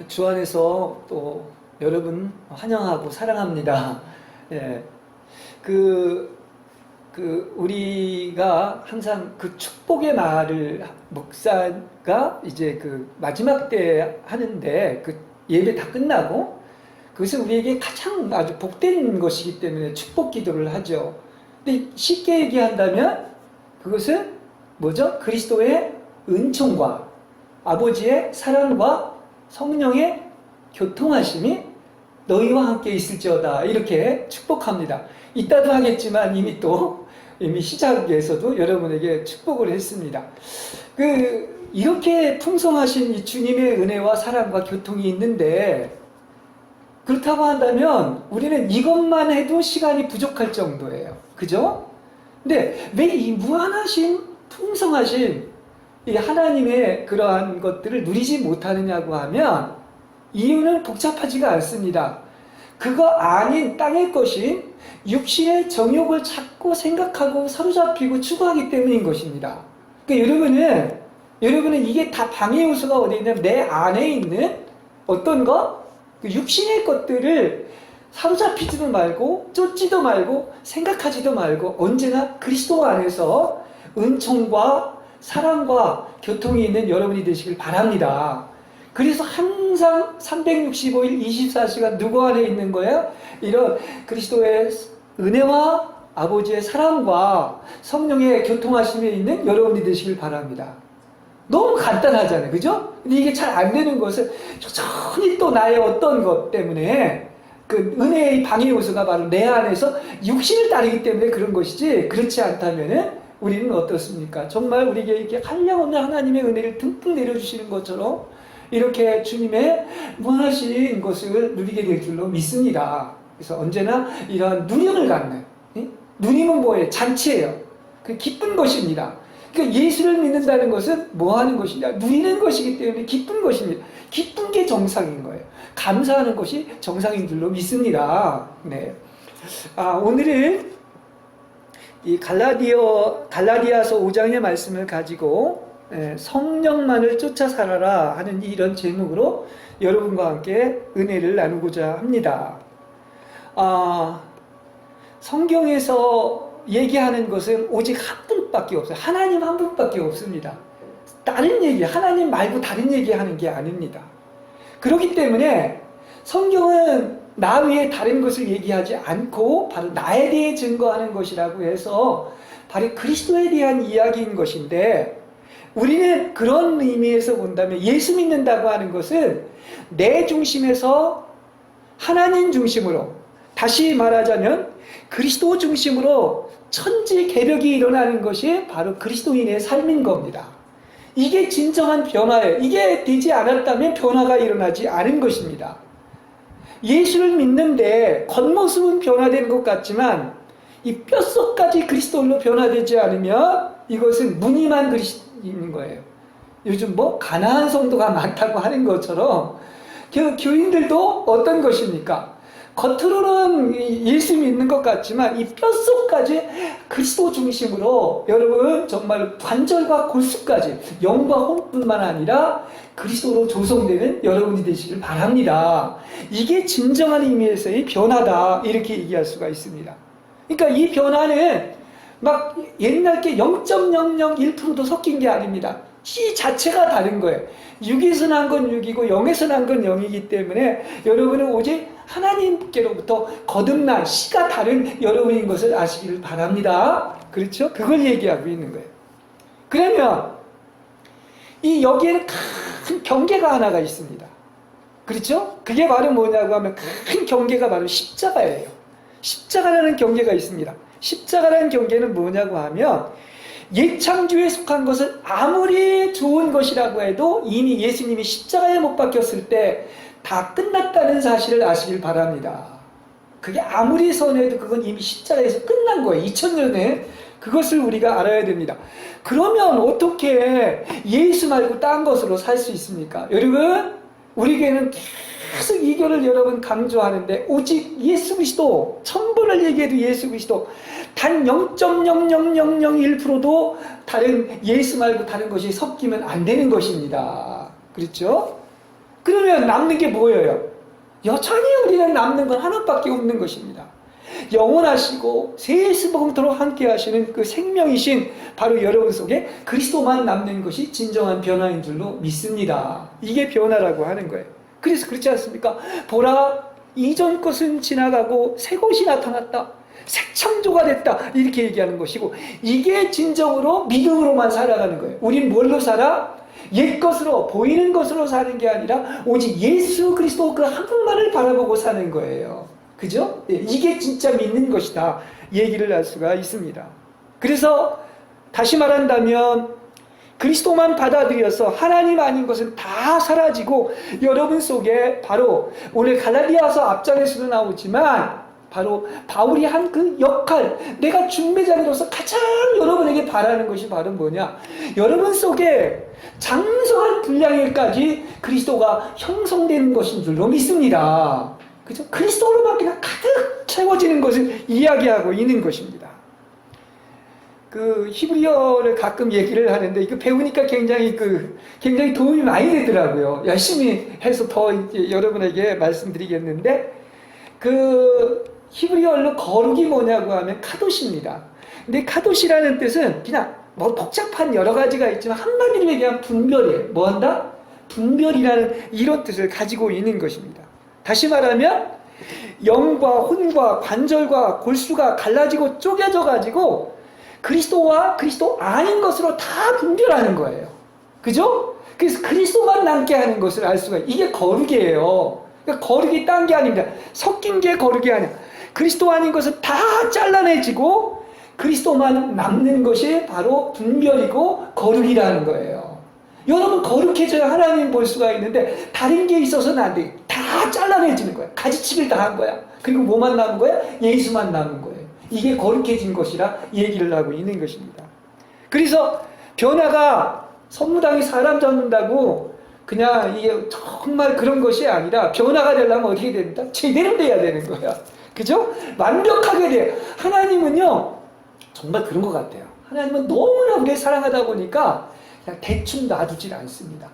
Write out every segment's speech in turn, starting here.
주 안에서 또 여러분 환영하고 사랑합니다. 예, 우리가 항상 그 축복의 말을 목사가 이제 그 마지막 때 하는데 그 예배 다 끝나고 그것은 우리에게 가장 아주 복된 것이기 때문에 축복 기도를 하죠. 근데 쉽게 얘기한다면 그것은 뭐죠? 그리스도의 은총과 아버지의 사랑과 성령의 교통하심이 너희와 함께 있을지어다 이렇게 축복합니다. 이따도 하겠지만 이미 시작에서도 여러분에게 축복을 했습니다. 이렇게 풍성하신 이 주님의 은혜와 사랑과 교통이 있는데 그렇다고 한다면 우리는 이것만 해도 시간이 부족할 정도예요. 그죠? 근데 왜 이 무한하신 풍성하신 이 하나님의 그러한 것들을 누리지 못하느냐고 하면 이유는 복잡하지가 않습니다. 그거 아닌 땅의 것인 육신의 정욕을 찾고 생각하고 사로잡히고 추구하기 때문인 것입니다. 그러니까 여러분은 이게 다 방해 요소가 어디 있냐면 내 안에 있는 어떤 것? 그 육신의 것들을 사로잡히지도 말고 쫓지도 말고 생각하지도 말고 언제나 그리스도 안에서 은총과 사랑과 교통이 있는 여러분이 되시길 바랍니다. 그래서 항상 365일 24시간 누구 안에 있는 거예요? 이런 그리스도의 은혜와 아버지의 사랑과 성령의 교통하심에 있는 여러분이 되시길 바랍니다. 너무 간단하잖아요. 그죠? 근데 이게 잘 안 되는 것은 천천히 또 나의 어떤 것 때문에 그 은혜의 방해 요소가 바로 내 안에서 육신을 따르기 때문에 그런 것이지 그렇지 않다면은 우리는 어떻습니까? 정말 우리에게 이렇게 한량없는 하나님의 은혜를 듬뿍 내려주시는 것처럼 이렇게 주님의 무한하신 것을 누리게 될 줄로 믿습니다. 그래서 언제나 이러한 누림을 갖는, 누림은 뭐예요? 잔치예요. 그 기쁜 것입니다. 그러니까 예수를 믿는다는 것은 뭐 하는 것이냐? 누리는 것이기 때문에 기쁜 것입니다. 기쁜 게 정상인 거예요. 감사하는 것이 정상인 줄로 믿습니다. 네. 오늘은 이 갈라디아서 5장의 말씀을 가지고 성령만을 쫓아 살아라 하는 이런 제목으로 여러분과 함께 은혜를 나누고자 합니다. 성경에서 얘기하는 것은 오직 한 분밖에 없어요. 하나님 한 분밖에 없습니다. 다른 얘기, 하나님 말고 다른 얘기 하는 게 아닙니다. 그렇기 때문에 성경은 나 외에 다른 것을 얘기하지 않고 바로 나에 대해 증거하는 것이라고 해서 바로 그리스도에 대한 이야기인 것인데 우리는 그런 의미에서 본다면 예수 믿는다고 하는 것은 내 중심에서 하나님 중심으로 다시 말하자면 그리스도 중심으로 천지개벽이 일어나는 것이 바로 그리스도인의 삶인 겁니다. 이게 진정한 변화예요. 이게 되지 않았다면 변화가 일어나지 않은 것입니다. 예수를 믿는데 겉모습은 변화된 것 같지만 이 뼛속까지 그리스도로 변화되지 않으면 이것은 무늬만 그리스도인 거예요. 요즘 가난한 성도가 많다고 하는 것처럼 교인들도 어떤 것입니까? 겉으로는 예수 믿는 것 같지만 이 뼛속까지 그리스도 중심으로 여러분 정말 관절과 골수까지 영과 혼뿐만 아니라 그리스도로 조성되는 여러분이 되시길 바랍니다. 이게 진정한 의미에서의 변화다 이렇게 얘기할 수가 있습니다. 그러니까 이 변화는 막 옛날 게 0.001%도 섞인 게 아닙니다. 씨 자체가 다른 거예요. 6에서 난 건 6이고 0에서 난 건 0이기 때문에 여러분은 오직 하나님께로부터 거듭난 씨가 다른 여러분인 것을 아시기를 바랍니다. 그렇죠? 그걸 얘기하고 있는 거예요. 그러면 여기에는 큰 경계가 하나가 있습니다. 그렇죠? 그게 바로 뭐냐고 하면 큰 경계가 바로 십자가예요. 십자가라는 경계가 있습니다. 십자가라는 경계는 뭐냐고 하면 옛 창조에 속한 것을 아무리 좋은 것이라고 해도 이미 예수님이 십자가에 못 박혔을 때 다 끝났다는 사실을 아시길 바랍니다. 그게 아무리 선해도 그건 이미 십자가에서 끝난 거예요. 2000년에 그것을 우리가 알아야 됩니다. 그러면 어떻게 예수 말고 딴 것으로 살 수 있습니까? 여러분 우리에게는 계속 이 교를 여러분 강조하는데 오직 예수 그리스도 1000번을 얘기해도 예수 그리스도 단 0.00001%도 다른 예수 말고 다른 것이 섞이면 안 되는 것입니다. 그렇죠? 그러면 남는 게 뭐예요? 여전히 우리는 남는 건 하나밖에 없는 것입니다. 영원하시고 세세번토록 함께 하시는 그 생명이신 바로 여러분 속에 그리스도만 남는 것이 진정한 변화인 줄로 믿습니다. 이게 변화라고 하는 거예요. 그래서 그렇지 않습니까? 보라, 이전 것은 지나가고 새 것이 나타났다. 새 창조가 됐다. 이렇게 얘기하는 것이고, 이게 진정으로 믿음으로만 살아가는 거예요. 우린 뭘로 살아? 옛 것으로, 보이는 것으로 사는 게 아니라 오직 예수 그리스도 그 한 분만을 바라보고 사는 거예요. 그죠? 이게 진짜 믿는 것이다. 얘기를 할 수가 있습니다. 그래서 다시 말한다면 그리스도만 받아들여서 하나님 아닌 것은 다 사라지고 여러분 속에 바로 오늘 갈라디아서 앞장에서도 나오지만 바로 바울이 한 그 역할, 내가 중매자로서 가장 여러분에게 바라는 것이 바로 뭐냐? 여러분 속에 장성한 분량에까지 그리스도가 형성되는 것인 줄로 믿습니다. 그죠? 그리스도로만 그냥 가득 채워지는 것을 이야기하고 있는 것입니다. 그 히브리어를 가끔 얘기를 하는데 이거 배우니까 굉장히 도움이 많이 되더라고요. 열심히 해서 더 이제 여러분에게 말씀드리겠는데, 그 히브리어로 거룩이 뭐냐고 하면 카도시입니다. 근데 카도시라는 뜻은 그냥 뭐 복잡한 여러 가지가 있지만 한마디로 얘기하면 분별이에요. 뭐 한다? 분별이라는 이런 뜻을 가지고 있는 것입니다. 다시 말하면 영과 혼과 관절과 골수가 갈라지고 쪼개져 가지고 그리스도와 그리스도 아닌 것으로 다 분별하는 거예요. 그죠? 그래서 그리스도만 남게 하는 것을 알 수가 있어요. 이게 거룩이에요. 그러니까 거룩이 딴 게 아닙니다. 섞인 게 거룩이 아니야. 그리스도 아닌 것은 다 잘라내지고 그리스도만 남는 것이 바로 분별이고 거룩이라는 거예요. 여러분 거룩해져야 하나님 볼 수가 있는데 다른 게 있어서는 안 돼. 다 잘라내지는 거야. 가지치기를 다 한 거야. 그리고 뭐만 남은 거야? 예수만 남은 거예요. 이게 거룩해진 것이라 얘기를 하고 있는 것입니다. 그래서 변화가 선무당이 사람 잡는다고 그냥 이게 정말 그런 것이 아니라 변화가 되려면 어떻게 됩니까? 제대로 돼야 되는 거야. 그죠? 완벽하게 돼요. 하나님은요 정말 그런 것 같아요. 하나님은 너무나 우리를 사랑하다 보니까 그냥 대충 놔두질 않습니다.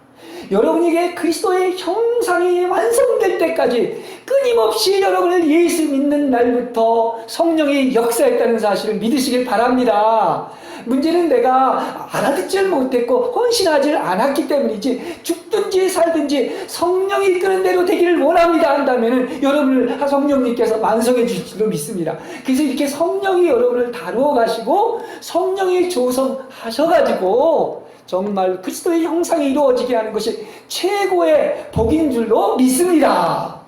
여러분에게 그리스도의 형상이 완성될 때까지 끊임없이 여러분을 예수 믿는 날부터 성령이 역사했다는 사실을 믿으시길 바랍니다. 문제는 내가 알아듣질 못했고 헌신하지 않았기 때문이지, 죽든지 살든지 성령이 이끄는 대로 되기를 원합니다 한다면 여러분을 성령님께서 만성해 주실 줄로 믿습니다. 그래서 이렇게 성령이 여러분을 다루어 가시고 성령이 조성하셔가지고 정말 그리스도의 형상이 이루어지게 하는 것이 최고의 복인 줄로 믿습니다.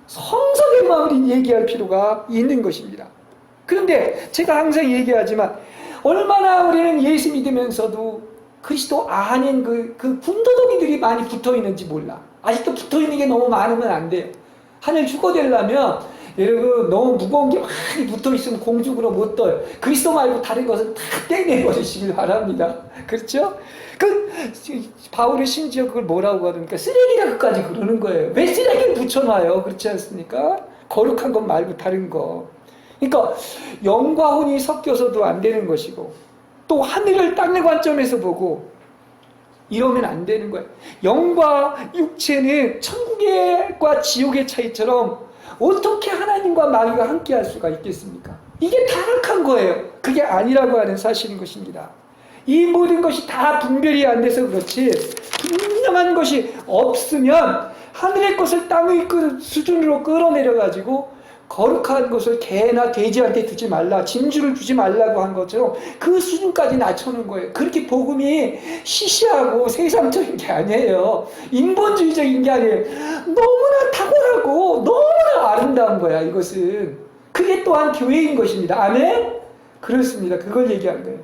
성석에만 우리 얘기할 필요가 있는 것입니다. 그런데 제가 항상 얘기하지만 얼마나 우리는 예수 믿으면서도 그리스도 아닌 그 군더더기들이 많이 붙어 있는지 몰라. 아직도 붙어 있는 게 너무 많으면 안 돼요. 하늘 축구되려면 여러분 너무 무거운 게 많이 붙어 있으면 공중으로 못 떠요. 그리스도 말고 다른 것은 다 떼내버리시길 바랍니다. 그렇죠? 바울이 심지어 그걸 뭐라고 하니까 쓰레기라고까지 그러는 거예요. 왜 쓰레기를 붙여놔요? 그렇지 않습니까? 거룩한 것 말고 다른 거. 그러니까 영과 혼이 섞여서도 안 되는 것이고 또 하늘을 땅의 관점에서 보고 이러면 안 되는 거예요. 영과 육체는 천국과 지옥의 차이처럼 어떻게 하나님과 마귀가 함께 할 수가 있겠습니까? 이게 타락한 거예요. 그게 아니라고 하는 사실인 것입니다. 이 모든 것이 다 분별이 안 돼서 그렇지 분명한 것이 없으면 하늘의 것을 땅의 수준으로 끌어내려가지고 거룩한 것을 개나 돼지한테 두지 말라, 진주를 주지 말라고 한 것처럼 그 수준까지 낮춰놓은 거예요. 그렇게 복음이 시시하고 세상적인 게 아니에요. 인본주의적인 게 아니에요. 너무나 탁월하고 너무나 아름다운 거야, 이것은. 그게 또한 교회인 것입니다. 아멘? 그렇습니다. 그걸 얘기한 거예요.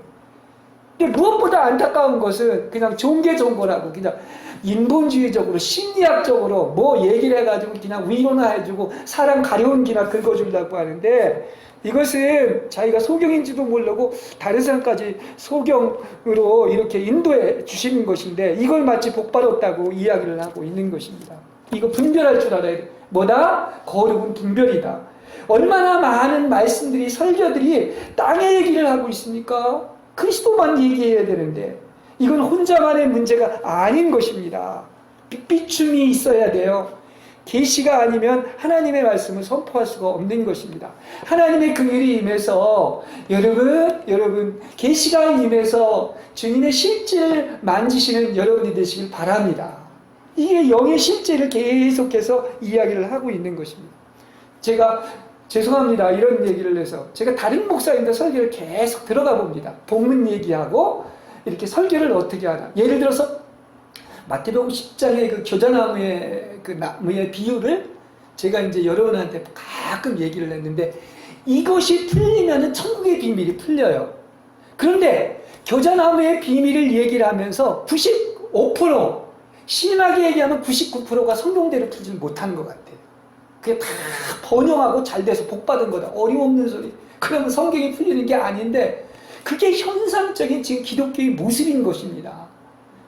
근데 무엇보다 안타까운 것은 그냥 종교정보라고 그냥 인본주의적으로 심리학적으로 뭐 얘기를 해가지고 그냥 위로나해주고 사람 가려운 기나 긁어주려고 하는데 이것은 자기가 소경인지도 모르고 다른 사람까지 소경으로 이렇게 인도해 주시는 것인데 이걸 마치 복받았다고 이야기를 하고 있는 것입니다. 이거 분별할 줄 알아야 돼. 뭐다? 거룩은 분별이다. 얼마나 많은 말씀들이 설교들이 땅의 얘기를 하고 있습니까? 그리스도만 얘기해야 되는데 이건 혼자만의 문제가 아닌 것입니다. 비춤이 있어야 돼요. 계시가 아니면 하나님의 말씀을 선포할 수가 없는 것입니다. 하나님의 그 일이 임해서 여러분 계시가 임해서 주님의 실제를 만지시는 여러분이 되시길 바랍니다. 이게 영의 실제를 계속해서 이야기를 하고 있는 것입니다. 제가 죄송합니다. 이런 얘기를 해서 제가 다른 목사님들 설교를 계속 들어가 봅니다. 본문 얘기하고 이렇게 설교를 어떻게 하나. 예를 들어서 마태복음 10장의 그 교자나무의 그 나무의 비유를 제가 이제 여러분한테 가끔 얘기를 했는데 이것이 풀리면은 천국의 비밀이 풀려요. 그런데 교자나무의 비밀을 얘기를 하면서 95% 심하게 얘기하면 99%가 성경대로 풀지 못하는 것 같아요. 그게 다 번영하고 잘 돼서 복받은 거다. 어림없는 소리. 그러면 성경이 풀리는 게 아닌데 그게 현상적인 지금 기독교의 모습인 것입니다.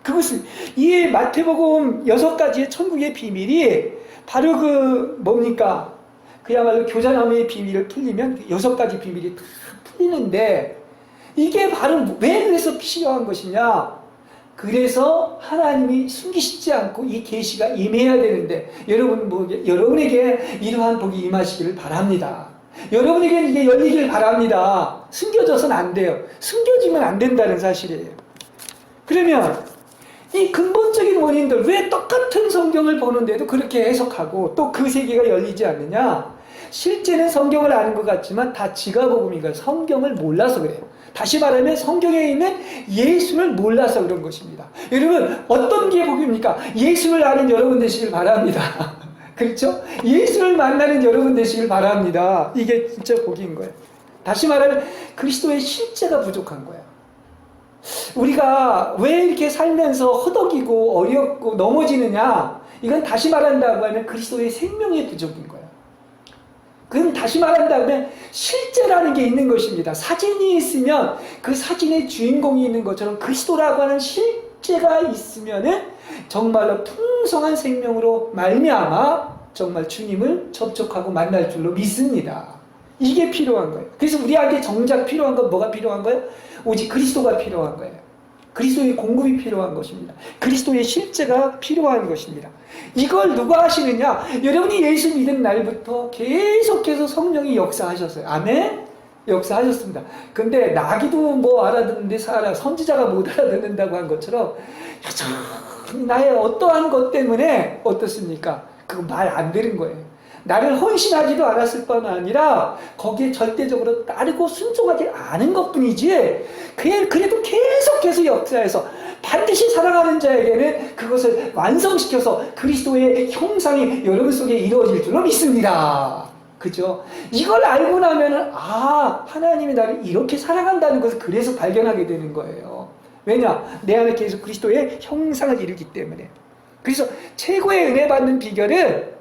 그것은 이 마태복음 6가지의 천국의 비밀이 바로 그 뭡니까? 그야말로 교자나무의 비밀을 풀리면 6가지 비밀이 다 풀리는데 이게 바로 왜 그래서 필요한 것이냐? 그래서 하나님이 숨기시지 않고 이 계시가 임해야 되는데 여러분에게 이러한 복이 임하시기를 바랍니다. 여러분에게 이게 열리길 바랍니다. 숨겨져서는 안 돼요. 숨겨지면 안 된다는 사실이에요. 그러면 이 근본적인 원인들 왜 똑같은 성경을 보는데도 그렇게 해석하고 또 그 세계가 열리지 않느냐? 실제는 성경을 아는 것 같지만 다 지가복음이니까 성경을 몰라서 그래요. 다시 말하면 성경에 있는 예수를 몰라서 그런 것입니다. 여러분 어떤 게 복입니까? 예수를 아는 여러분 되시길 바랍니다. 그렇죠? 예수를 만나는 여러분 되시길 바랍니다. 이게 진짜 복인 거예요. 다시 말하면 그리스도의 실제가 부족한 거예요. 우리가 왜 이렇게 살면서 허덕이고 어렵고 넘어지느냐? 이건 다시 말한다고 하면 그리스도의 생명의 부족인 거예요. 그럼 다시 말한다면 실제라는 게 있는 것입니다. 사진이 있으면 그 사진의 주인공이 있는 것처럼 그리스도라고 하는 실제가 있으면은 정말로 풍성한 생명으로 말미암아 정말 주님을 접촉하고 만날 줄로 믿습니다. 이게 필요한 거예요. 그래서 우리에게 정작 필요한 건 뭐가 필요한 거예요? 오직 그리스도가 필요한 거예요. 그리스도의 공급이 필요한 것입니다. 그리스도의 실제가 필요한 것입니다. 이걸 누가 하시느냐? 여러분이 예수 믿은 날부터 계속해서 성령이 역사하셨어요. 아멘? 역사하셨습니다. 근데 나기도 뭐 알아듣는데 선지자가 못 알아듣는다고 한 것처럼 여전히 나의 어떠한 것 때문에 어떻습니까? 그거 말 안 되는 거예요. 나를 헌신하지도 않았을 뿐 아니라 거기에 절대적으로 따르고 순종하지 않은 것뿐이지 그래도 계속해서 역사해서 반드시 사랑하는 자에게는 그것을 완성시켜서 그리스도의 형상이 여러분 속에 이루어질 줄로 믿습니다. 그죠? 이걸 알고 나면은 하나님이 나를 이렇게 사랑한다는 것을 그래서 발견하게 되는 거예요. 왜냐? 내 안에 계속 그리스도의 형상을 이루기 때문에. 그래서 최고의 은혜 받는 비결은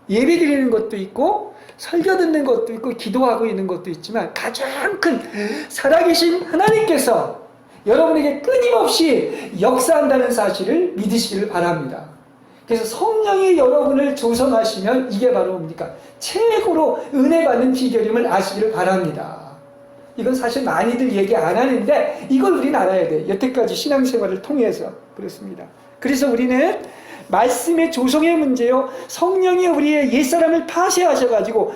예배 드리는 것도 있고 설교 듣는 것도 있고 기도하고 있는 것도 있지만 가장 큰 살아계신 하나님께서 여러분에게 끊임없이 역사한다는 사실을 믿으시기를 바랍니다. 그래서 성령이 여러분을 조성하시면 이게 바로 뭡니까? 최고로 은혜 받는 비결임을 아시기를 바랍니다. 이건 사실 많이들 얘기 안 하는데 이걸 우리는 알아야 돼요. 여태까지 신앙생활을 통해서 그렇습니다. 그래서 우리는 말씀의 조성의 문제요. 성령이 우리의 옛사람을 파쇄하셔가지고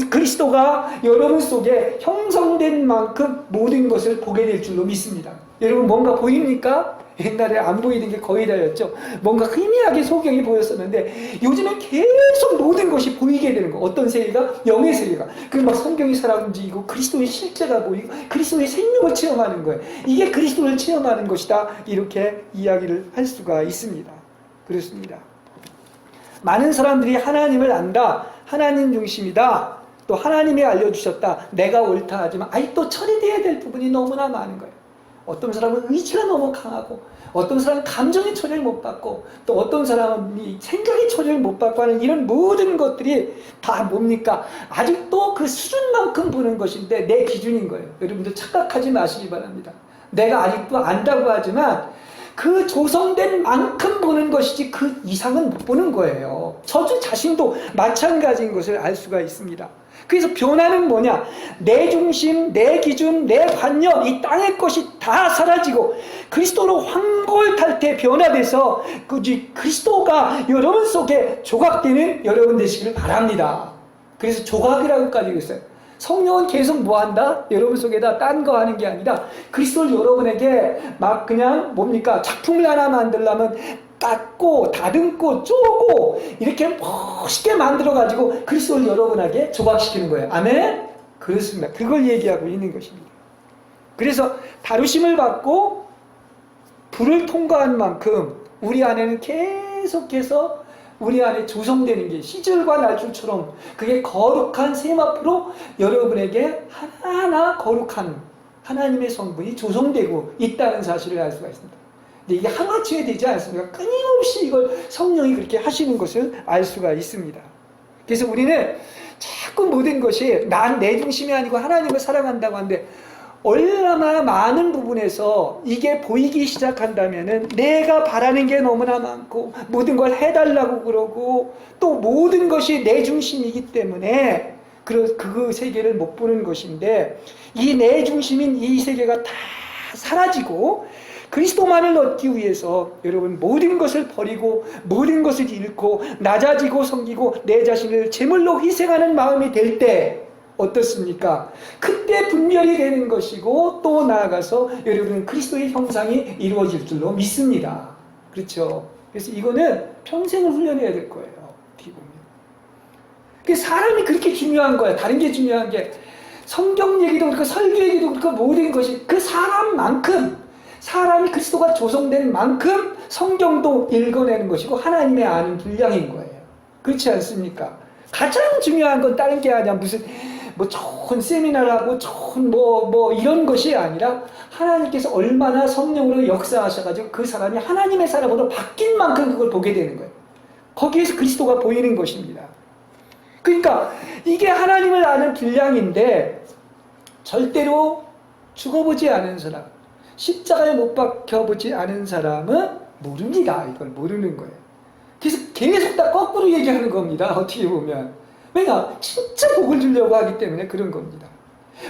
그리스도가 여러분 속에 형성된 만큼 모든 것을 보게 될 줄로 믿습니다. 여러분 뭔가 보입니까? 옛날에 안 보이는 게 거의 다였죠. 뭔가 희미하게 소경이 보였었는데 요즘은 계속 모든 것이 보이게 되는 거. 어떤 세계가? 영의 세계가. 그리고 막 성경이 살아 움직이고 그리스도의 실제가 보이고 그리스도의 생명을 체험하는 거예요. 이게 그리스도를 체험하는 것이다. 이렇게 이야기를 할 수가 있습니다. 그렇습니다. 많은 사람들이 하나님을 안다. 하나님 중심이다. 또 하나님이 알려주셨다. 내가 옳다 하지만 또 처리돼야 될 부분이 너무나 많은 거예요. 어떤 사람은 의지가 너무 강하고 어떤 사람은 감정의 처리를 못 받고 또 어떤 사람은 생각의 처리를 못 받고 하는 이런 모든 것들이 다 뭡니까? 아직도 그 수준만큼 보는 것인데 내 기준인 거예요. 여러분들 착각하지 마시기 바랍니다. 내가 아직도 안다고 하지만 그 조성된 만큼 보는 것이지 그 이상은 못 보는 거예요. 저도 자신도 마찬가지인 것을 알 수가 있습니다. 그래서 변화는 뭐냐? 내 중심, 내 기준, 내 관념, 이 땅의 것이 다 사라지고 그리스도로 황골탈태 변화돼서 그리스도가 여러분 속에 조각되는 여러분 되시기를 바랍니다. 그래서 조각이라고까지 했어요. 성령은 계속 뭐한다? 여러분 속에다 딴 거 하는 게 아니라 그리스도를 여러분에게 막 그냥 뭡니까? 작품을 하나 만들려면 닦고 다듬고 쪼고 이렇게 멋있게 만들어가지고 그리스도를 여러분에게 조각시키는 거예요. 아멘? 그렇습니다. 그걸 얘기하고 있는 것입니다. 그래서 다루심을 받고 불을 통과한 만큼 우리 안에는 계속해서 우리 안에 조성되는 게 시절과 날줄처럼 그게 거룩한 세마포로 여러분에게 하나하나 거룩한 하나님의 성분이 조성되고 있다는 사실을 알 수가 있습니다. 근데 이게 하루아침에 되지 않습니까? 끊임없이 이걸 성령이 그렇게 하시는 것을 알 수가 있습니다. 그래서 우리는 자꾸 모든 것이 난 내 중심이 아니고 하나님을 사랑한다고 하는데 얼마나 많은 부분에서 이게 보이기 시작한다면은 내가 바라는 게 너무나 많고 모든 걸 해달라고 그러고 또 모든 것이 내 중심이기 때문에 그 세계를 못 보는 것인데 이 내 중심인 이 세계가 다 사라지고 그리스도만을 얻기 위해서 여러분 모든 것을 버리고 모든 것을 잃고 낮아지고 섬기고 내 자신을 제물로 희생하는 마음이 될 때 어떻습니까? 그때 분별이 되는 것이고 또 나아가서 여러분은 그리스도의 형상이 이루어질 줄로 믿습니다. 그렇죠? 그래서 이거는 평생을 훈련해야 될 거예요. 어떻게 보면. 사람이 그렇게 중요한 거야. 다른 게 중요한 게 성경 얘기도 그렇고 설교 얘기도 그렇고 모든 것이 그 사람만큼 사람이 그리스도가 조성된 만큼 성경도 읽어내는 것이고 하나님의 아는 분량인 거예요. 그렇지 않습니까? 가장 중요한 건 다른 게 아니라 무슨 뭐 좋은 세미나를 하고 좋은 뭐 이런 것이 아니라 하나님께서 얼마나 성령으로 역사하셔가지고 그 사람이 하나님의 사람으로 바뀐 만큼 그걸 보게 되는 거예요. 거기에서 그리스도가 보이는 것입니다. 그러니까 이게 하나님을 아는 분량인데 절대로 죽어보지 않은 사람, 십자가에 못 박혀보지 않은 사람은 모릅니다. 이걸 모르는 거예요. 그래서 계속 다 거꾸로 얘기하는 겁니다. 어떻게 보면. 왜냐? 진짜 복을 주려고 하기 때문에 그런 겁니다.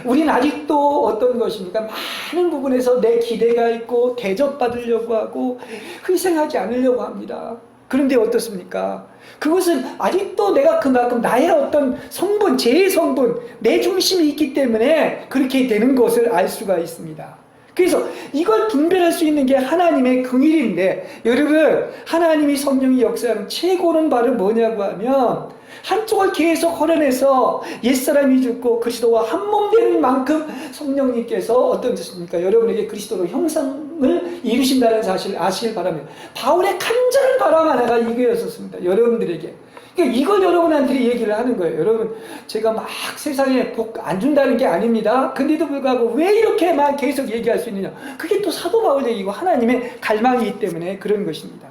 우린 아직도 어떤 것입니까? 많은 부분에서 내 기대가 있고 대접받으려고 하고 희생하지 않으려고 합니다. 그런데 어떻습니까? 그것은 아직도 내가 그만큼 나의 어떤 성분, 제 성분, 내 중심이 있기 때문에 그렇게 되는 것을 알 수가 있습니다. 그래서 이걸 분별할 수 있는 게 하나님의 긍휼인데 여러분 하나님이 성령이 역사하는 최고는 바로 뭐냐고 하면 한쪽을 계속 헐어내서 옛사람이 죽고 그리스도와 한몸 되는 만큼 성령님께서 어떤 뜻입니까? 여러분에게 그리스도로 형상을 이루신다는 사실을 아시길 바랍니다. 바울의 간절한 바람 하나가 이거였었습니다. 여러분들에게. 그러니까 이걸 여러분한테 얘기를 하는 거예요. 여러분 제가 막 세상에 복 안 준다는 게 아닙니다. 근데도 불구하고 왜 이렇게만 계속 얘기할 수 있느냐. 그게 또 사도 바울 얘기고 하나님의 갈망이기 때문에 그런 것입니다.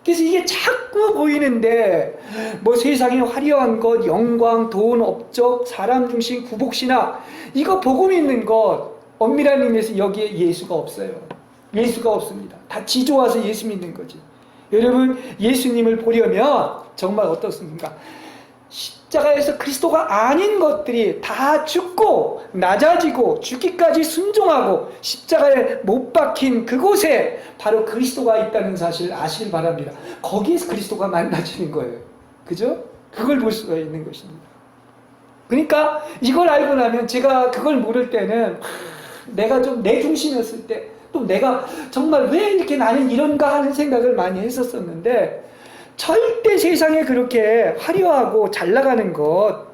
그래서 이게 자꾸 보이는데 뭐 세상에 화려한 것, 영광, 돈, 업적, 사람 중심, 구복신학 이거 복음 있는 것 엄밀한 의미에서 여기에 예수가 없어요. 예수가 없습니다. 다 지조와서 예수 믿는 거지. 여러분 예수님을 보려면 정말 어떻습니까? 십자가에서 그리스도가 아닌 것들이 다 죽고 낮아지고 죽기까지 순종하고 십자가에 못 박힌 그곳에 바로 그리스도가 있다는 사실을 아시길 바랍니다. 거기에서 그리스도가 만나지는 거예요. 그죠? 그걸 볼 수가 있는 것입니다. 그러니까 이걸 알고 나면 제가 그걸 모를 때는 내가 좀 내 중심이었을 때 또 내가 정말 왜 이렇게 나는 이런가 하는 생각을 많이 했었었는데 절대 세상에 그렇게 화려하고 잘 나가는 것,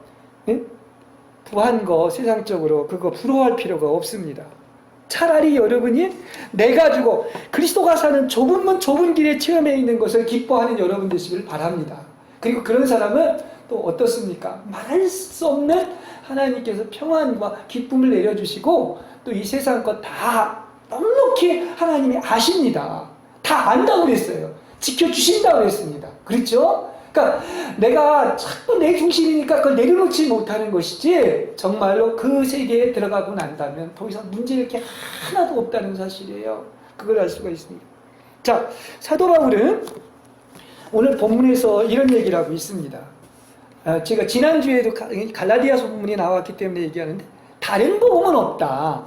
부한 것, 세상적으로 그거 부러워할 필요가 없습니다. 차라리 여러분이 내가 주고 그리스도가 사는 좁은 문 좁은 길의 체험에 있는 것을 기뻐하는 여러분 되시길 바랍니다. 그리고 그런 사람은 또 어떻습니까? 말할 수 없는 하나님께서 평안과 기쁨을 내려주시고 또 이 세상 것 다 넉넉히 하나님이 아십니다. 다 안다고 그랬어요. 지켜주신다고 그랬습니다. 그렇죠? 그러니까 내가 자꾸 내 중심이니까 그걸 내려놓지 못하는 것이지 정말로 그 세계에 들어가고 난다면 더 이상 문제 이렇게 하나도 없다는 사실이에요. 그걸 알 수가 있습니다. 자, 사도 바울은 오늘 본문에서 이런 얘기를 하고 있습니다. 제가 지난주에도 갈라디아서 부분이 나왔기 때문에 얘기하는데, 다른 복음은 없다.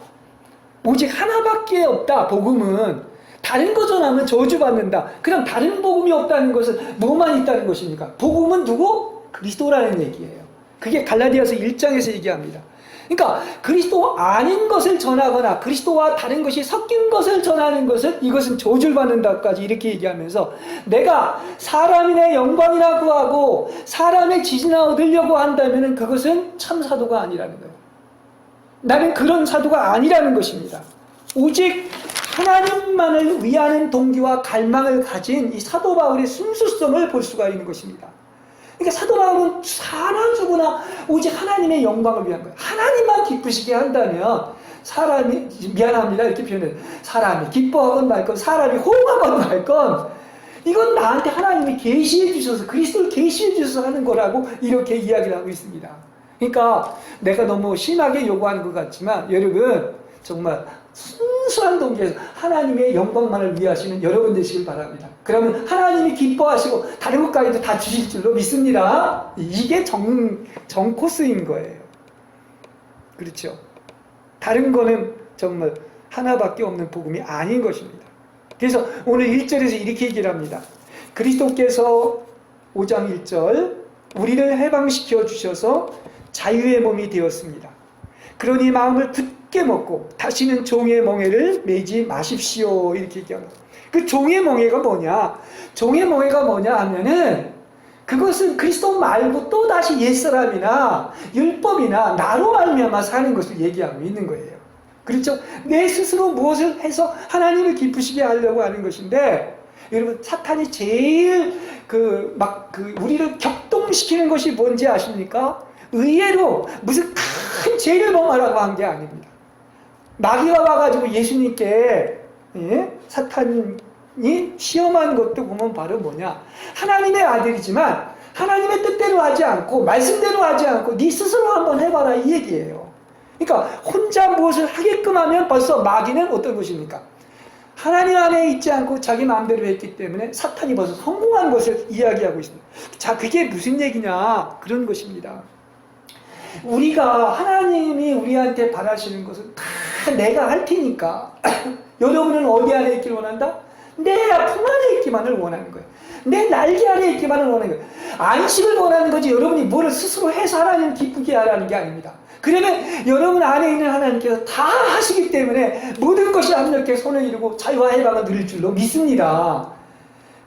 오직 하나밖에 없다. 복음은 다른 거 전하면 저주받는다. 그럼 다른 복음이 없다는 것은 뭐만 있다는 것입니까? 복음은 누구? 그리스도라는 얘기예요. 그게 갈라디아서 1장에서 얘기합니다. 그러니까 그리스도 아닌 것을 전하거나 그리스도와 다른 것이 섞인 것을 전하는 것은 이것은 저주를 받는다까지 이렇게 얘기하면서, 내가 사람인의 영광이라고 하고 사람의 지지나 얻으려고 한다면 그것은 참 사도가 아니라는 거예요. 나는 그런 사도가 아니라는 것입니다. 오직 하나님만을 위하는 동기와 갈망을 가진 이 사도 바울의 순수성을 볼 수가 있는 것입니다. 그러니까 사도 바울은 사람주구나 오직 하나님의 영광을 위한 거예요. 하나님만 기쁘시게 한다면 사람이, 미안합니다 이렇게 표현해요. 사람이 기뻐하건 말건 사람이 호응하건 말건 이건 나한테 하나님이 계시해 주셔서, 그리스도를 계시해 주셔서 하는 거라고 이렇게 이야기를 하고 있습니다. 그러니까 내가 너무 심하게 요구하는 것 같지만 여러분 정말 순수한 동기에서 하나님의 영광만을 위하시는 여러분 되시길 바랍니다. 그러면 하나님이 기뻐하시고 다른 것까지도 다 주실 줄로 믿습니다. 이게 정 코스인 거예요. 그렇죠? 다른 거는 정말 하나밖에 없는 복음이 아닌 것입니다. 그래서 오늘 1절에서 이렇게 얘기를 합니다. 그리스도께서 5장 1절 우리를 해방시켜 주셔서 자유의 몸이 되었습니다. 그러니 마음을 굳게 먹고 다시는 종의 멍에를 매지 마십시오. 이렇게 얘기합니다. 그 종의 멍에가 뭐냐? 종의 멍에가 뭐냐 하면은 그것은 그리스도 말고 또 다시 옛사람이나 율법이나 나로 말미암아 사는 것을 얘기하고 있는 거예요. 그렇죠? 내 스스로 무엇을 해서 하나님을 기쁘시게 하려고 하는 것인데, 여러분 사탄이 제일 우리를 격동시키는 것이 뭔지 아십니까? 의외로 무슨 큰 죄를 범하라고 한 게 아닙니다. 마귀가 와가지고 예수님께 사탄이 시험한 것도 보면 바로 뭐냐? 하나님의 아들이지만 하나님의 뜻대로 하지 않고 말씀대로 하지 않고 네 스스로 한번 해봐라 이 얘기예요. 그러니까 혼자 무엇을 하게끔 하면 벌써 마귀는 어떤 것입니까? 하나님 안에 있지 않고 자기 마음대로 했기 때문에 사탄이 벌써 성공한 것을 이야기하고 있습니다. 자, 그게 무슨 얘기냐? 그런 것입니다. 우리가 하나님이 우리한테 바라시는 것은 다 내가 할 테니까 여러분은 어디 안에 있기를 원한다? 내 품 안에 있기만을 원하는 거예요. 내 날개 안에 있기만을 원하는 거예요. 안식을 원하는 거지 여러분이 뭐를 스스로 해서 하나님 기쁘게 하라는 게 아닙니다. 그러면 여러분 안에 있는 하나님께서 다 하시기 때문에 모든 것이 합력해 손을 이루고 자유와 해방을 누릴 줄로 믿습니다.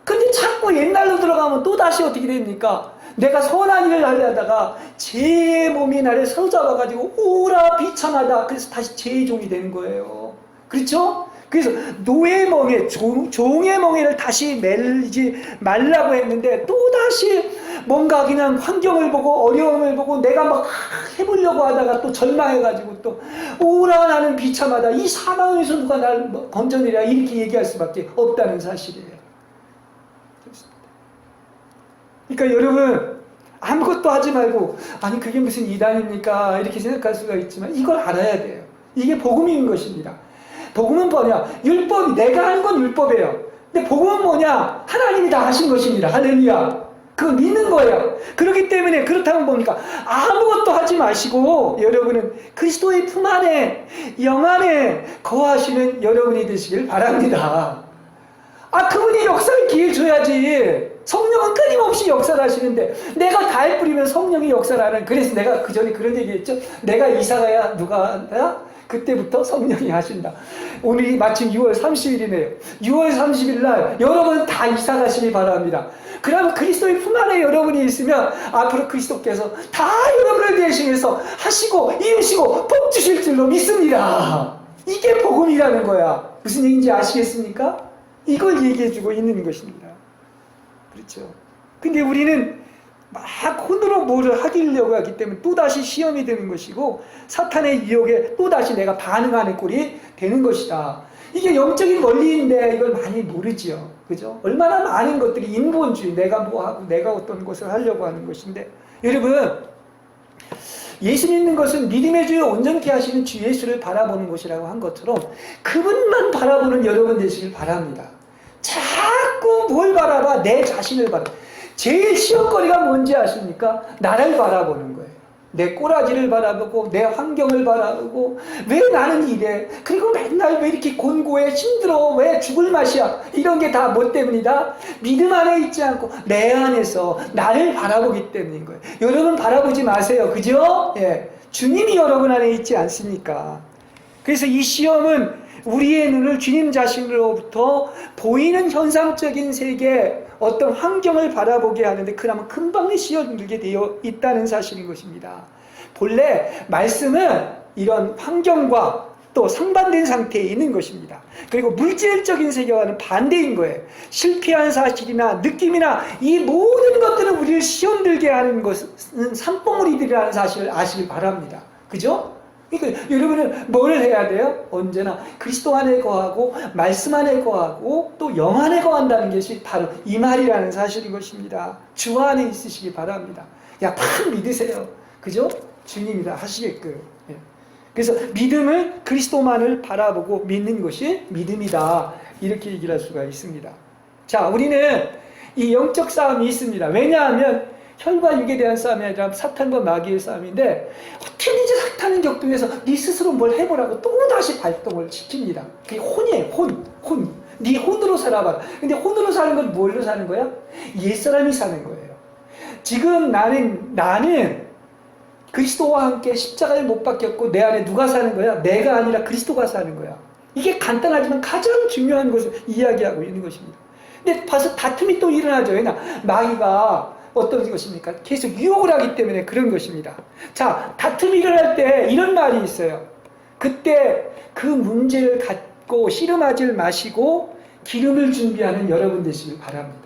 근데 자꾸 옛날로 들어가면 또다시 어떻게 됩니까? 내가 선한 일을 하려다가 제 몸이 나를 사로잡아가지고 오라 비참하다. 그래서 다시 제 종이 되는 거예요. 그렇죠? 그래서 노예 멍에, 종의 멍에를 다시 멜지 말라고 했는데 또다시 뭔가 그냥 환경을 보고 어려움을 보고 내가 막 해보려고 하다가 또 절망해가지고 또 오라 나는 비참하다. 이 사망에서 누가 날 건져내랴 이렇게 얘기할 수밖에 없다는 사실이에요. 그러니까 여러분 아무것도 하지 말고 아니 그게 무슨 이단입니까 이렇게 생각할 수가 있지만 이걸 알아야 돼요. 이게 복음인 것입니다. 복음은 뭐냐? 율법이 내가 하는 건 율법이에요. 근데 복음은 뭐냐? 하나님이 다 하신 것입니다. 할렐루야. 그거 믿는 거예요. 그렇기 때문에 그렇다면 뭡니까? 아무것도 하지 마시고 여러분은 그리스도의 품 안에 영 안에 거하시는 여러분이 되시길 바랍니다. 그분이 역사를 기회 줘야지. 성령은 끊임없이 역사를 하시는데 내가 가해 뿌리면 성령이 역사를 하는. 그래서 내가 그 전에 그런 얘기했죠. 내가 이사가야 누가 한다? 그때부터 성령이 하신다. 오늘이 마침 6월 30일이네요. 6월 30일 날 여러분 다 이사 가시기 바랍니다. 그러면 그리스도의 품 안에 여러분이 있으면 앞으로 그리스도께서 다 여러분을 대신해서 하시고 이으시고 복 주실 줄로 믿습니다. 이게 복음이라는 거야. 무슨 얘기인지 아시겠습니까? 이걸 얘기해주고 있는 것입니다. 그렇죠. 근데 우리는 막 혼으로 뭐를 하기려고 하기 때문에 또다시 시험이 되는 것이고 사탄의 유혹에 또다시 내가 반응하는 꼴이 되는 것이다. 이게 영적인 원리인데 이걸 많이 모르지요. 그죠? 얼마나 많은 것들이 인본주의, 내가 뭐하고 내가 어떤 것을 하려고 하는 것인데 여러분 예수 믿는 것은 믿음의 주요 온전케 하시는 주 예수를 바라보는 것이라고 한 것처럼 그분만 바라보는 여러분 되시길 바랍니다. 자꾸 뭘 바라봐? 내 자신을 바라봐. 제일 시험거리가 뭔지 아십니까? 나를 바라보는 거예요. 내 꼬라지를 바라보고 내 환경을 바라보고 왜 나는 이래? 그리고 맨날 왜 이렇게 곤고해? 힘들어? 왜 죽을 맛이야? 이런 게 다 뭐 때문이다? 믿음 안에 있지 않고 내 안에서 나를 바라보기 때문인 거예요. 여러분 바라보지 마세요. 그죠? 예. 주님이 여러분 안에 있지 않습니까? 그래서 이 시험은 우리의 눈을 주님 자신으로부터 보이는 현상적인 세계, 어떤 환경을 바라보게 하는데 그러면 금방 씌어들게 되어 있다는 사실인 것입니다. 본래 말씀은 이런 환경과 또 상반된 상태에 있는 것입니다. 그리고 물질적인 세계와는 반대인 거예요. 실패한 사실이나 느낌이나 이 모든 것들은 우리를 시험 들게 하는 것은 산봉우리들이라는 사실을 아시길 바랍니다. 그죠? 그러니까 여러분은 뭘 해야 돼요? 언제나 그리스도 안에 거하고 말씀 안에 거하고 또 영 안에 거한다는 것이 바로 이 말이라는 사실인 것입니다. 주 안에 있으시기 바랍니다. 야, 팍 믿으세요. 그죠? 주님이 다 하시게끔. 그래서 믿음은 그리스도만을 바라보고 믿는 것이 믿음이다. 이렇게 얘기를 할 수가 있습니다. 자, 우리는 이 영적 싸움이 있습니다. 왜냐하면 혈과 육에 대한 싸움이 아니라 사탄과 마귀의 싸움인데 어떻게든지 사탄은 격동해서 네 스스로 뭘 해보라고 또다시 발동을 시킵니다. 그게 혼이에요. 혼. 네 혼으로 살아봐라. 근데 혼으로 사는 건 뭘로 사는 거야? 옛사람이 사는 거예요. 지금 나는 그리스도와 함께 십자가에 못 박혔고 내 안에 누가 사는 거야? 내가 아니라 그리스도가 사는 거야. 이게 간단하지만 가장 중요한 것을 이야기하고 있는 것입니다. 근데 봐서 다툼이 또 일어나죠. 왜냐? 마귀가 어떤 것입니까? 계속 유혹을 하기 때문에 그런 것입니다. 자, 다툼이 일어날 때 이런 말이 있어요. 그때 그 문제를 갖고 씨름하지 마시고 기름을 준비하는 여러분 되시길 바랍니다.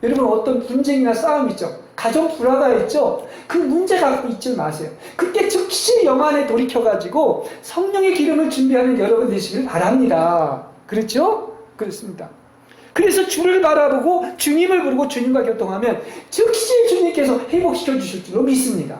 여러분 어떤 분쟁이나 싸움 있죠? 가정 불화가 있죠? 그 문제 갖고 있지 마세요. 그때 즉시 영 안에 돌이켜가지고 성령의 기름을 준비하는 여러분 되시길 바랍니다. 그렇죠? 그렇습니다. 그래서 주를 바라보고 주님을 부르고 주님과 교통하면 즉시 주님께서 회복시켜 주실 줄로 믿습니다.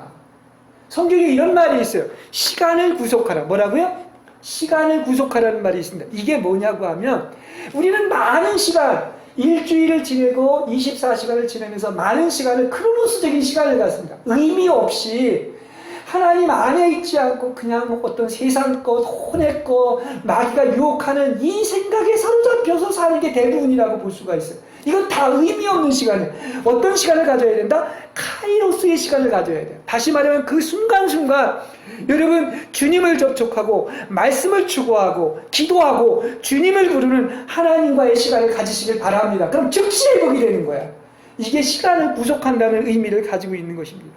성경에 이런 말이 있어요. 시간을 구속하라. 뭐라고요? 시간을 구속하라는 말이 있습니다. 이게 뭐냐고 하면 우리는 많은 시간, 일주일을 지내고 24시간을 지내면서 많은 시간을 크로노스적인 시간을 갖습니다. 의미 없이 하나님 안에 있지 않고 그냥 어떤 세상 것, 혼의 것, 마귀가 유혹하는 이 생각에 사로잡혀서 사는 게 대부분이라고 볼 수가 있어요. 이건 다 의미 없는 시간이에요. 어떤 시간을 가져야 된다? 카이로스의 시간을 가져야 돼요. 다시 말하면 그 순간순간 여러분 주님을 접촉하고 말씀을 추구하고 기도하고 주님을 부르는 하나님과의 시간을 가지시길 바랍니다. 그럼 즉시 회복이 되는 거야. 이게 시간을 구속한다는 의미를 가지고 있는 것입니다.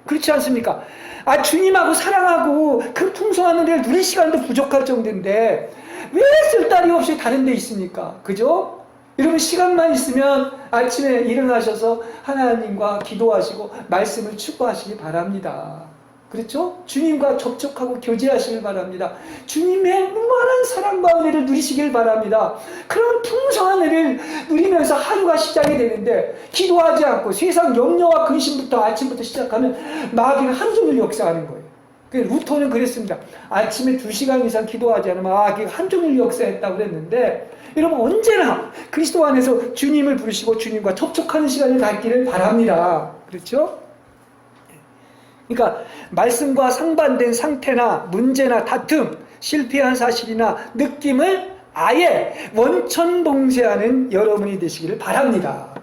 그렇지 않습니까? 아, 주님하고 사랑하고 그 풍성한 은혜를 누릴 시간도 부족할 정도인데 왜 쓸 날이 없이 다른 데 있습니까? 그죠? 여러분 시간만 있으면 아침에 일어나셔서 하나님과 기도하시고 말씀을 추구하시기 바랍니다. 그렇죠? 주님과 접촉하고 교제하시길 바랍니다. 주님의 무한한 사랑과 은혜를 누리시길 바랍니다. 그런 풍성한 은혜를 누리면서 하루가 시작이 되는데 기도하지 않고 세상 염려와 근심부터 아침부터 시작하면 마귀는 하루 종일 역사하는 거예요. 루터는 그랬습니다. 아침에 2시간 이상 기도하지 않으면 마귀가 하루 종일 역사했다고 그랬는데 여러분 언제나 그리스도 안에서 주님을 부르시고 주님과 접촉하는 시간을 갖기를 바랍니다. 그렇죠? 그러니까 말씀과 상반된 상태나 문제나 다툼, 실패한 사실이나 느낌을 아예 원천봉쇄하는 여러분이 되시기를 바랍니다.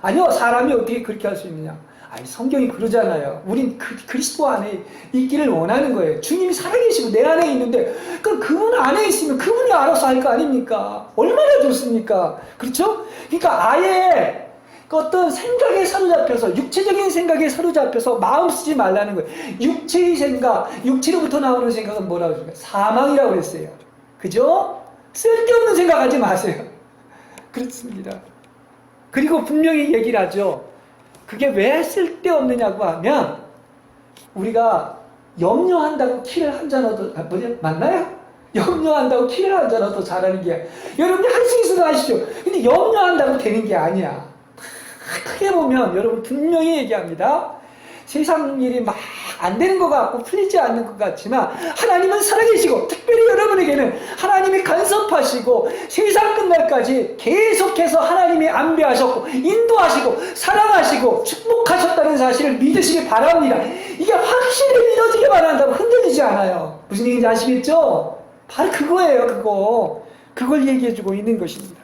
아니요, 사람이 어떻게 그렇게 할 수 있느냐? 아니, 성경이 그러잖아요. 우린 그리스도 안에 있기를 원하는 거예요. 주님이 살아계시고 내 안에 있는데 그럼 그분 안에 있으면 그분이 알아서 할 거 아닙니까? 얼마나 좋습니까? 그렇죠? 그러니까 아예 어떤 생각에 사로잡혀서 육체적인 생각에 사로잡혀서 마음 쓰지 말라는 거예요. 육체의 생각, 육체로부터 나오는 생각은 뭐라고 그러죠? 사망이라고 그랬어요. 그죠? 쓸데없는 생각하지 마세요. 그렇습니다. 그리고 분명히 얘기를 하죠. 그게 왜 쓸데없느냐고 하면 우리가 염려한다고 키를 한 잔 얻어 맞나요? 염려한다고 키를 한 잔 얻어 잘하는 게 여러분이 할 수 있어도 하시죠. 근데 염려한다고 되는 게 아니야. 크게 보면 여러분 분명히 얘기합니다. 세상 일이 막 안 되는 것 같고 풀리지 않는 것 같지만 하나님은 살아계시고 특별히 여러분에게는 하나님이 간섭하시고 세상 끝날까지 계속해서 하나님이 안배하셨고 인도하시고 사랑하시고 축복하셨다는 사실을 믿으시기 바랍니다. 이게 확실히 믿어지기만 한다면 흔들리지 않아요. 무슨 얘기인지 아시겠죠? 바로 그거예요. 그걸 얘기해주고 있는 것입니다.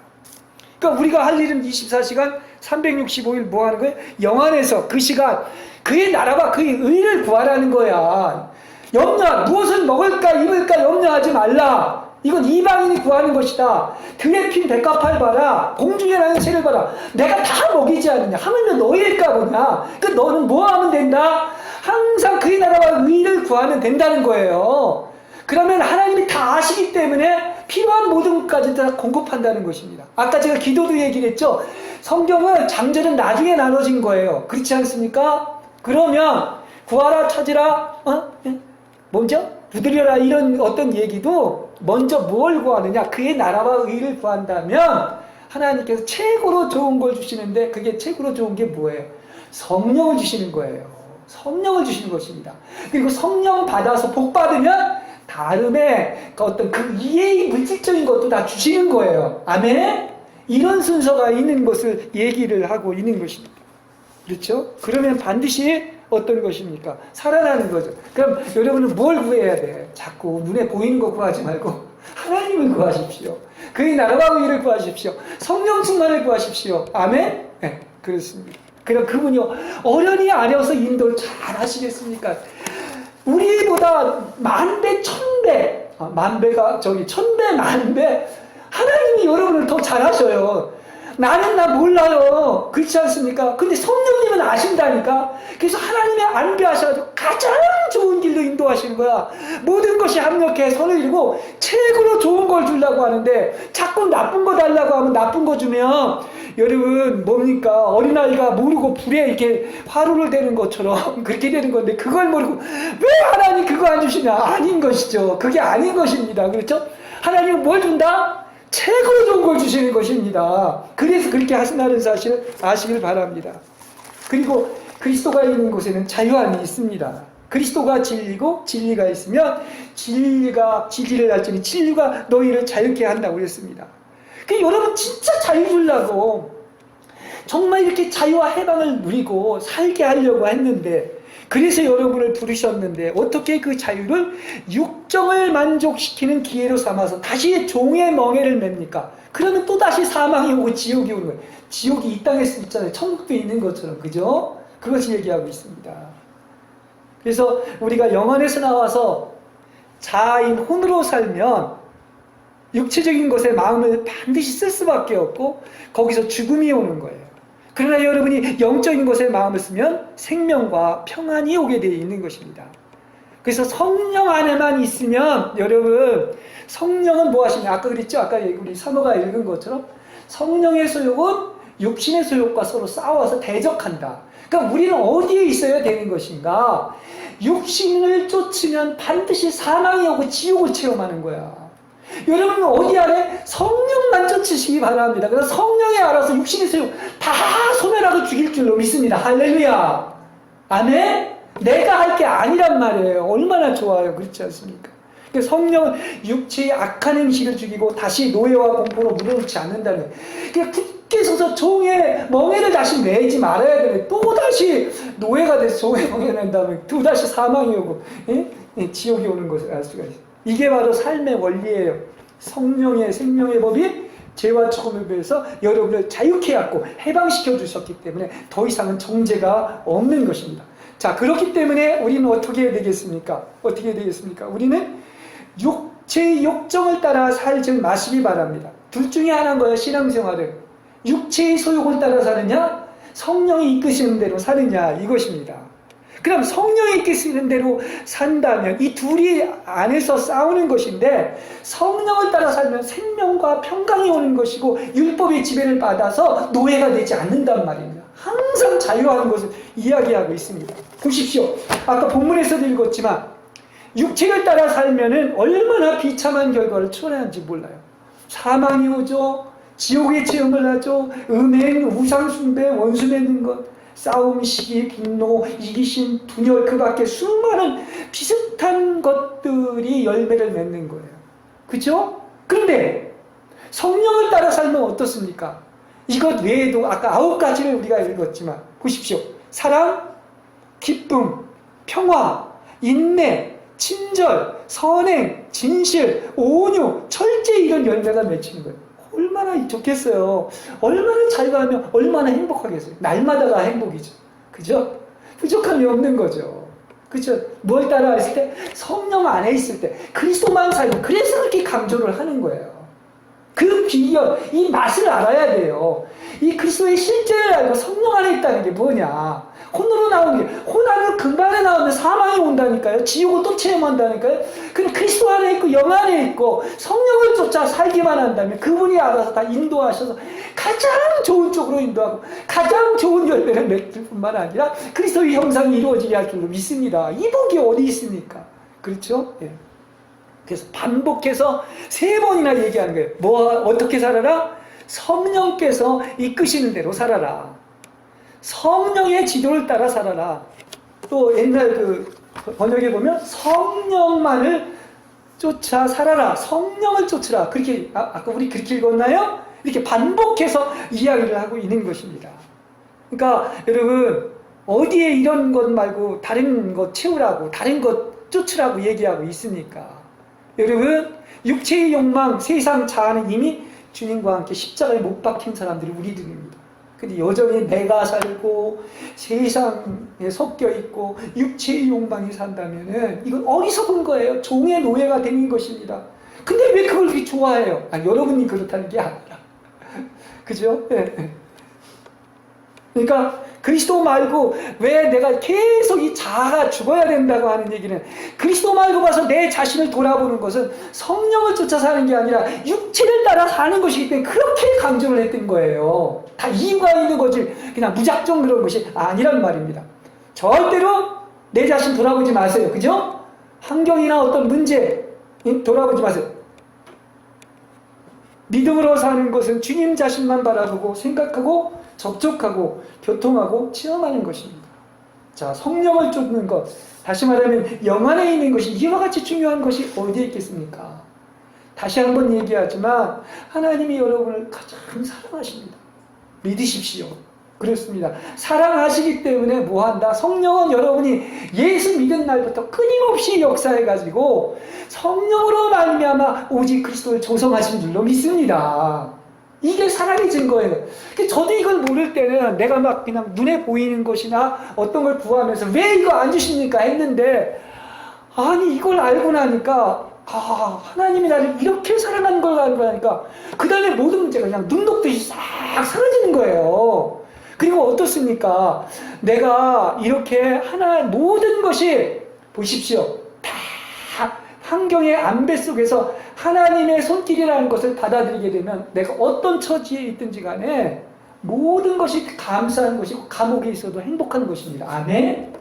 그러니까 우리가 할 일은 24시간 365일 뭐 하는 거예요? 영안에서 그 시간 그의 나라와 그의 의를 구하라는 거야. 무엇을 먹을까 입을까 염려하지 말라. 이건 이방인이 구하는 것이다. 등에 핀 백합화를 봐라. 공중에 나는 새를 봐라. 내가 다 먹이지 않느냐. 하물며 너희일까 보냐. 너는 뭐 하면 된다? 항상 그의 나라와 의를 구하면 된다는 거예요. 그러면 하나님이 다 아시기 때문에 필요한 모든 것까지 다 공급한다는 것입니다. 아까 제가 기도도 얘기를 했죠. 성경은 장절은 나중에 나눠진 거예요. 그렇지 않습니까? 그러면 구하라 찾으라 먼저 두드려라 이런 어떤 얘기도 먼저 뭘 구하느냐, 그의 나라와 의를 구한다면 하나님께서 최고로 좋은 걸 주시는데, 그게 최고로 좋은 게 뭐예요? 성령을 주시는 거예요. 성령을 주시는 것입니다. 그리고 성령 받아서 복 받으면 다음에 어떤 그 이해의 물질적인 것도 다 주시는 거예요. 아멘? 이런 순서가 있는 것을 얘기를 하고 있는 것입니다. 그렇죠? 그러면 반드시 어떤 것입니까? 살아나는 거죠. 그럼 여러분은 뭘 구해야 돼? 자꾸 눈에 보이는 거 구하지 말고 하나님을 구하십시오. 그의 나라와 의를 구하십시오. 성령 충만을 구하십시오. 아멘? 네, 그렇습니다. 그럼 그분이요, 어련히 아려서 인도를 잘 하시겠습니까? 우리보다 만배, 천배, 천배, 만배 하나님이 여러분을 더 잘하셔요. 나는 나 몰라요. 그렇지 않습니까? 근데 성령님은 아신다니까. 그래서 하나님의 안배하셔가지고 가장 좋은 길로 인도하시는 거야. 모든 것이 합력해 선을 이루고 최고로 좋은 걸 주려고 하는데 자꾸 나쁜 거 달라고 하면 나쁜 거 주면 여러분 뭡니까? 어린아이가 모르고 불에 이렇게 화로를 대는 것처럼 그렇게 되는 건데, 그걸 모르고 왜 하나님 그거 안 주시냐? 아닌 것이죠. 그게 아닌 것입니다. 그렇죠? 하나님은 뭘 준다? 최고로 좋은 걸 주시는 것입니다. 그래서 그렇게 하신다는 사실을 아시길 바랍니다. 그리고 그리스도가 있는 곳에는 자유함이 있습니다. 그리스도가 진리고 진리가 있으면 진리를 알지니 진리가 너희를 자유케 한다고 그랬습니다. 여러분 진짜 자유 주려고 정말 이렇게 자유와 해방을 누리고 살게 하려고 했는데, 그래서 여러분을 부르셨는데 어떻게 그 자유를 육정을 만족시키는 기회로 삼아서 다시 종의 멍에를 맵니까? 그러면 또다시 사망이 오고 지옥이 오는 거예요. 지옥이 이 땅에서 있잖아요. 천국도 있는 것처럼. 그죠? 그것을 얘기하고 있습니다. 그래서 우리가 영안에서 나와서 자아인 혼으로 살면 육체적인 것에 마음을 반드시 쓸 수밖에 없고 거기서 죽음이 오는 거예요. 그러나 여러분이 영적인 것에 마음을 쓰면 생명과 평안이 오게 되어 있는 것입니다. 그래서 성령 안에만 있으면 여러분, 성령은 뭐 하시냐? 아까 그랬죠? 아까 우리 사모가 읽은 것처럼 성령의 소욕은 육신의 소욕과 서로 싸워서 대적한다. 그러니까 우리는 어디에 있어야 되는 것인가? 육신을 쫓으면 반드시 사망이 오고 지옥을 체험하는 거야. 여러분은 어디 안에? 성령만 쫓으시기 바랍니다. 그래서 성령이 알아서 육신의 소욕 다 소멸하고 죽일 줄로 믿습니다. 할렐루야. 아멘? 내가 할 게 아니란 말이에요. 얼마나 좋아요. 그렇지 않습니까? 성령은 육체의 악한 행실을 죽이고 다시 노예와 공포로 물어놓지 않는다는, 굳게 서서 종의 멍에를 다시 매지 말아야 되네. 또다시 노예가 돼서 종의 멍에 낸다면 또다시 사망이 오고 지옥이 오는 것을 알 수가 있어요. 이게 바로 삶의 원리예요. 성령의 생명의 법이 죄와 죽음에 비해서 여러분을 자유케 하고 해방시켜 주셨기 때문에 더 이상은 정죄가 없는 것입니다. 자, 그렇기 때문에 우리는 어떻게 해야 되겠습니까? 어떻게 해야 되겠습니까? 우리는 육체의 욕정을 따라 살지 마시기 바랍니다. 둘 중에 하나인 거예요. 신앙생활은 육체의 소욕을 따라 사느냐, 성령이 이끄시는 대로 사느냐, 이것입니다. 그럼 성령이 이끄시는 대로 산다면 이 둘이 안에서 싸우는 것인데, 성령을 따라 살면 생명과 평강이 오는 것이고 율법의 지배를 받아서 노예가 되지 않는단 말입니다. 항상 자유하는 것을 이야기하고 있습니다. 보십시오. 아까 본문에서도 읽었지만 육체를 따라 살면은 얼마나 비참한 결과를 초래하는지 몰라요. 사망이 오죠. 지옥의 체험을 하죠. 음행, 우상숭배, 원수 맺는 것, 싸움, 시기, 분노, 이기심, 분열, 그 밖에 수많은 비슷한 것들이 열매를 맺는 거예요. 그죠? 그런데 성령을 따라 살면 어떻습니까? 이것 외에도 아까 9가지를 우리가 읽었지만 보십시오. 사랑, 기쁨, 평화, 인내, 친절, 선행, 진실, 온유, 철제, 이런 열매가 맺히는 거예요. 얼마나 좋겠어요. 얼마나 잘 가면 얼마나 행복하겠어요. 날마다가 행복이죠. 그죠? 부족함이 없는 거죠. 그죠? 뭘 따라 했을 때? 성령 안에 있을 때 그리스도만 살면, 그래서 그렇게 강조를 하는 거예요. 그 비결, 이 맛을 알아야 돼요. 이 그리스도의 실제를 알고 성령 안에 있다는 게 뭐냐? 혼으로 나오는 게, 혼하면 근간에 나오면 사망이 온다니까요. 지옥을 또 체험한다니까요. 그럼 그리스도 안에 있고 영 안에 있고 성령을 쫓아 살기만 한다면 그분이 알아서 다 인도하셔서 가장 좋은 쪽으로 인도하고 가장 좋은 열매를 맺을 뿐만 아니라 그리스도의 형상이 이루어지게 할 줄로 믿습니다. 이 복이 어디 있습니까? 그렇죠? 예. 그래서 반복해서 3번이나 얘기하는 거예요. 어떻게 살아라? 성령께서 이끄시는 대로 살아라. 성령의 지도를 따라 살아라. 또 옛날 그 번역에 보면 성령만을 쫓아 살아라. 성령을 쫓으라. 그렇게 아까 우리 그렇게 읽었나요? 이렇게 반복해서 이야기를 하고 있는 것입니다. 그러니까 여러분, 어디에 이런 것 말고 다른 것 채우라고, 다른 것 쫓으라고 얘기하고 있습니까? 여러분, 육체의 욕망, 세상 자아는 이미 주님과 함께 십자가에 못 박힌 사람들이 우리들입니다. 근데 여전히 내가 살고 세상에 섞여 있고 육체의 욕망이 산다면은 이건 어리석은 거예요. 종의 노예가 되는 것입니다. 근데 왜 그걸 그렇게 좋아해요? 여러분이 그렇다는 게 아니라. 그죠? 네. 그러니까 그리스도 말고 왜 내가 계속 이 자아가 죽어야 된다고 하는 얘기는, 그리스도 말고 봐서 내 자신을 돌아보는 것은 성령을 쫓아 사는 게 아니라 육체를 따라 사는 것이기 때문에 그렇게 강조를 했던 거예요. 다 이유가 있는 거지 그냥 무작정 그런 것이 아니란 말입니다. 절대로 내 자신 돌아보지 마세요. 그죠? 환경이나 어떤 문제 돌아보지 마세요. 믿음으로 사는 것은 주님 자신만 바라보고 생각하고 접촉하고 교통하고 체험하는 것입니다. 자, 성령을 쫓는 것, 다시 말하면 영 안에 있는 것이 이와 같이 중요한 것이 어디에 있겠습니까? 다시 한번 얘기하지만 하나님이 여러분을 가장 사랑하십니다. 믿으십시오. 그렇습니다. 사랑하시기 때문에 뭐한다? 성령은 여러분이 예수 믿은 날부터 끊임없이 역사해가지고 성령으로 말미암아 오직 그리스도를 조성하신 줄로 믿습니다. 이게 사랑의 증거예요. 저도 이걸 모를 때는 내가 막 그냥 눈에 보이는 것이나 어떤 걸 구하면서 왜 이거 안 주십니까 했는데, 아니 이걸 알고 나니까 하나님이 나를 이렇게 사랑하는 걸 알고 나니까 그 다음에 모든 문제가 그냥 눈 녹듯이 싹 사라지는 거예요. 그리고 어떻습니까? 내가 이렇게 모든 것이 보십시오. 다 환경의 안배 속에서 하나님의 손길이라는 것을 받아들이게 되면 내가 어떤 처지에 있든지 간에 모든 것이 감사한 것이고 감옥에 있어도 행복한 것입니다. 아멘?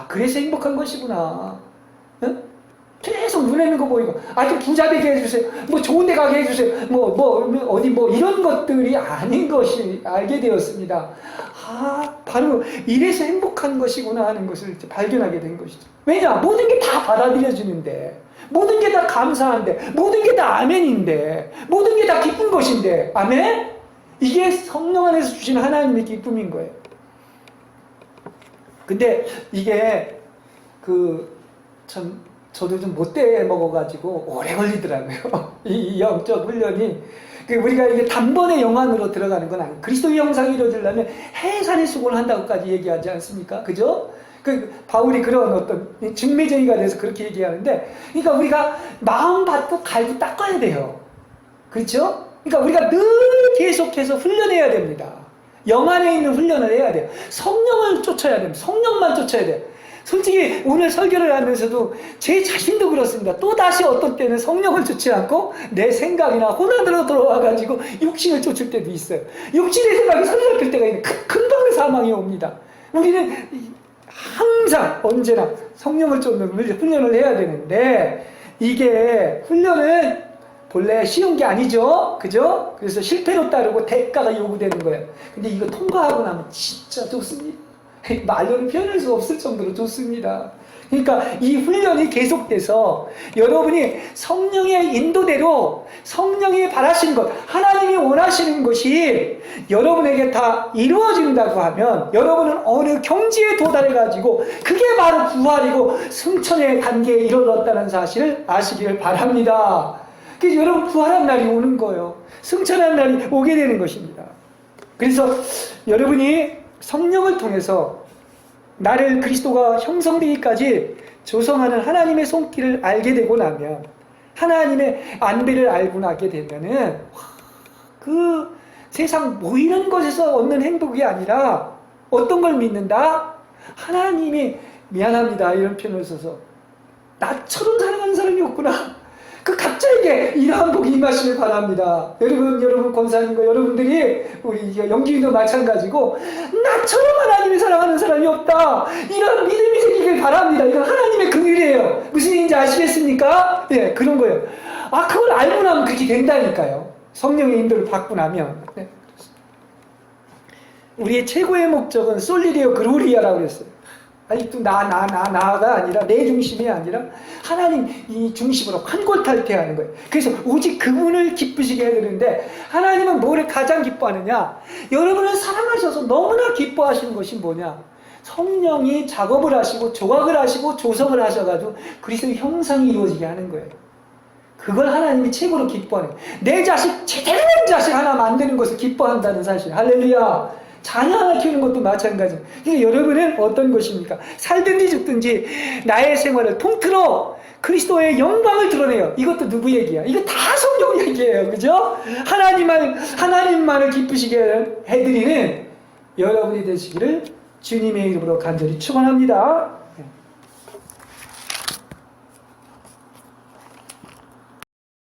그래서 행복한 것이구나. 응? 계속 눈에 있는 거 보이고, 좀 부자 되게 해주세요. 뭐 좋은 데 가게 해주세요. 어디 이런 것들이 아닌 것이 알게 되었습니다. 바로 이래서 행복한 것이구나 하는 것을 이제 발견하게 된 것이죠. 왜냐? 모든 게 다 받아들여지는데, 모든 게 다 감사한데, 모든 게 다 아멘인데, 모든 게 다 기쁜 것인데, 아멘? 이게 성령 안에서 주신 하나님의 기쁨인 거예요. 근데 이게 저도 좀 못돼 먹어가지고 오래 걸리더라고요. 이 영적 훈련이. 우리가 이게 단번에 영안으로 들어가는 건 아니에요. 그리스도의 형상이 이루어지려면 해산의 수고를 한다고까지 얘기하지 않습니까? 그죠? 바울이 그런 어떤 중매쟁이가 돼서 그렇게 얘기하는데, 그러니까 우리가 마음 받고 갈고 닦아야 돼요. 그렇죠? 그러니까 우리가 늘 계속해서 훈련해야 됩니다. 영 안에 있는 훈련을 해야 돼요. 성령을 쫓아야 됩니다. 성령만 쫓아야 돼요. 솔직히 오늘 설교를 하면서도 제 자신도 그렇습니다. 또다시 어떤 때는 성령을 쫓지 않고 내 생각이나 혼란으로 들어와가지고 육신을 쫓을 때도 있어요. 육신의 생각이 사로잡힐 때가 있는데 금방 사망이 옵니다. 우리는 항상 언제나 성령을 쫓는 훈련을 해야 되는데, 이게 훈련은 본래 쉬운 게 아니죠. 그죠? 그래서 실패로 따르고 대가가 요구되는 거예요. 근데 이거 통과하고 나면 진짜 좋습니다. 말로는 표현할 수 없을 정도로 좋습니다. 그러니까 이 훈련이 계속돼서 여러분이 성령의 인도대로 성령이 바라시는 것, 하나님이 원하시는 것이 여러분에게 다 이루어진다고 하면 여러분은 어느 경지에 도달해가지고 그게 바로 부활이고 승천의 단계에 이르렀다는 사실을 아시기를 바랍니다. 그래서 여러분 부활한 날이 오는 거예요. 승천한 날이 오게 되는 것입니다. 그래서 여러분이 성령을 통해서 나를 그리스도가 형성되기까지 조성하는 하나님의 손길을 알게 되고 나면, 하나님의 안배를 알고 나게 되면은 그 세상 모이는 것에서 얻는 행복이 아니라 어떤 걸 믿는다? 하나님이 미안합니다 이런 표현을 써서 나처럼 살아가는 사람이 없구나. 그 각자에게 이러한 복이 임하시길 바랍니다. 여러분 권사님과 여러분들이 우리 영기인도 마찬가지고 나처럼 하나님이 사랑하는 사람이 없다. 이런 믿음이 생기길 바랍니다. 이건 하나님의 긍휼이에요. 무슨 얘기인지 아시겠습니까? 예, 그런 거예요. 아, 그걸 알고 나면 그렇게 된다니까요. 성령의 인도를 받고 나면. 네. 우리의 최고의 목적은 솔리데오 그로리아라고 그랬어요. 아직도 나가 아니라 내 중심이 아니라 하나님 이 중심으로 환골탈태하는 거예요. 그래서 오직 그분을 기쁘시게 해야 되는데 하나님은 뭐를 가장 기뻐하느냐? 여러분을 사랑하셔서 너무나 기뻐하시는 것이 뭐냐? 성령이 작업을 하시고 조각을 하시고 조성을 하셔가지고 그리스도의 형상이 이루어지게 하는 거예요. 그걸 하나님이 최고로 기뻐하는 거예요. 내 자식, 제대로 된 자식 하나 만드는 것을 기뻐한다는 사실. 할렐루야. 자녀 하나 키우는 것도 마찬가지예요. 그러니까 여러분은 어떤 것입니까? 살든지 죽든지 나의 생활을 통틀어 그리스도의 영광을 드러내요. 이것도 누구 얘기야? 이거 다 성경 얘기예요. 그죠? 하나님만을 기쁘시게 해드리는 여러분이 되시기를 주님의 이름으로 간절히 축원합니다.